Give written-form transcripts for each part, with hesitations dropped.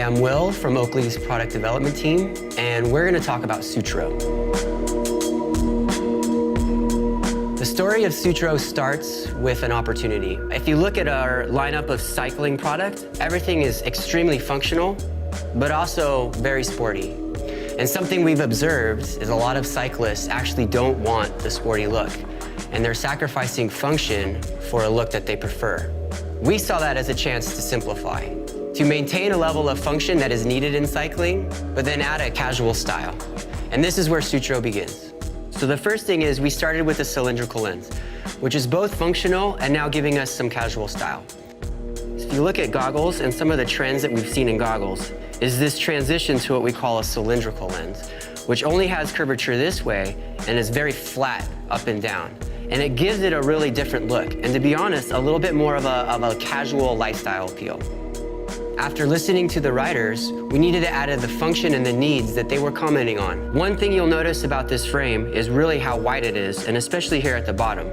I'm Will from OAKLEY's product development team, and we're going to talk about Sutro. The story of Sutro starts with an opportunity. If you look at our lineup of cycling product, everything is extremely functional, but also very sporty. And something we've observed is a lot of cyclists actually don't want the sporty look, and they're sacrificing function for a look that they prefer. We saw that as a chance to simplify, to maintain a level of function that is needed in cycling, but then add a casual style. And this is where Sutro begins. So the first thing is we started with a cylindrical lens, which is both functional and now giving us some casual style. If you look at goggles and some of the trends that we've seen in goggles, is this transition to what we call a cylindrical lens, which only has curvature this way and is very flat up and down. And it gives it a really different look, and to be honest, a little bit more of a casual lifestyle appeal. After listening to the riders, we needed to add the function and the needs that they were commenting on. One thing you'll notice about this frame is really how wide it is, and especially here at the bottom.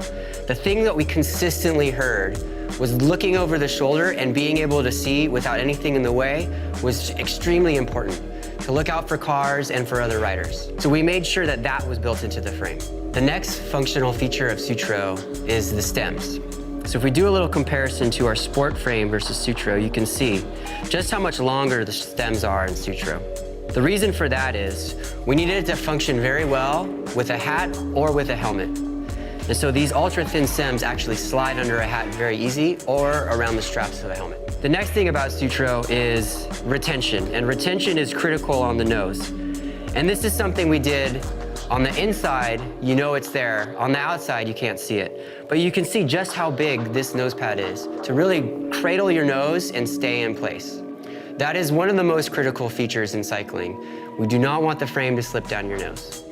The thing that we consistently heard was looking over the shoulder and being able to see without anything in the way was extremely important, to look out for cars and for other riders. So we made sure that that was built into the frame. The next functional feature of Sutro is the stems. So if we do a little comparison to our sport frame versus Sutro, you can see just how much longer the stems are in Sutro. The reason for that is we needed it to function very well with a hat or with a helmet. And so these ultra-thin stems actually slide under a hat very easy or around the straps of a helmet. The next thing about Sutro is retention, and retention is critical on the nose. And this is something we did on the inside, you know it's there. On the outside, you can't see it. But you can see just how big this nose pad is to really cradle your nose and stay in place. That is one of the most critical features in cycling. We do not want the frame to slip down your nose.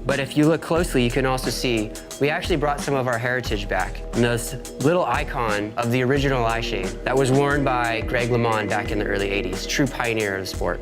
But if you look closely, you can also see we actually brought some of our heritage back. And this little icon of the original eye shade that was worn by Greg LeMond back in the early 80s, true pioneer of the sport.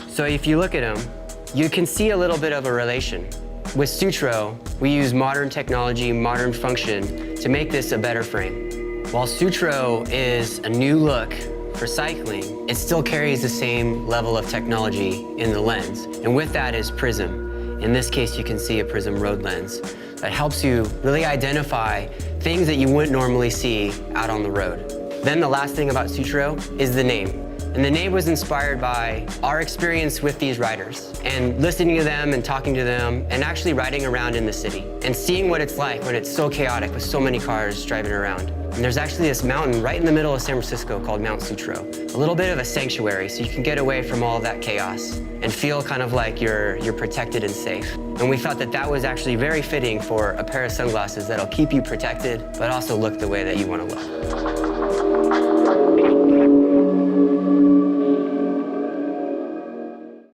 So if you look at him, you can see a little bit of a relation. With Sutro, we use modern technology, modern function to make this a better frame. While Sutro is a new look for cycling, it still carries the same level of technology in the lens. And with that is Prism. In this case, you can see a Prism road lens that helps you really identify things that you wouldn't normally see out on the road. Then the last thing about Sutro is the name. And the name was inspired by our experience with these riders and listening to them and talking to them and actually riding around in the city and seeing what it's like when it's so chaotic with so many cars driving around. And there's actually this mountain right in the middle of San Francisco called Mount Sutro, a little bit of a sanctuary so you can get away from all of that chaos and feel kind of like you're protected and safe. And we thought that that was actually very fitting for a pair of sunglasses that'll keep you protected but also look the way that you want to look.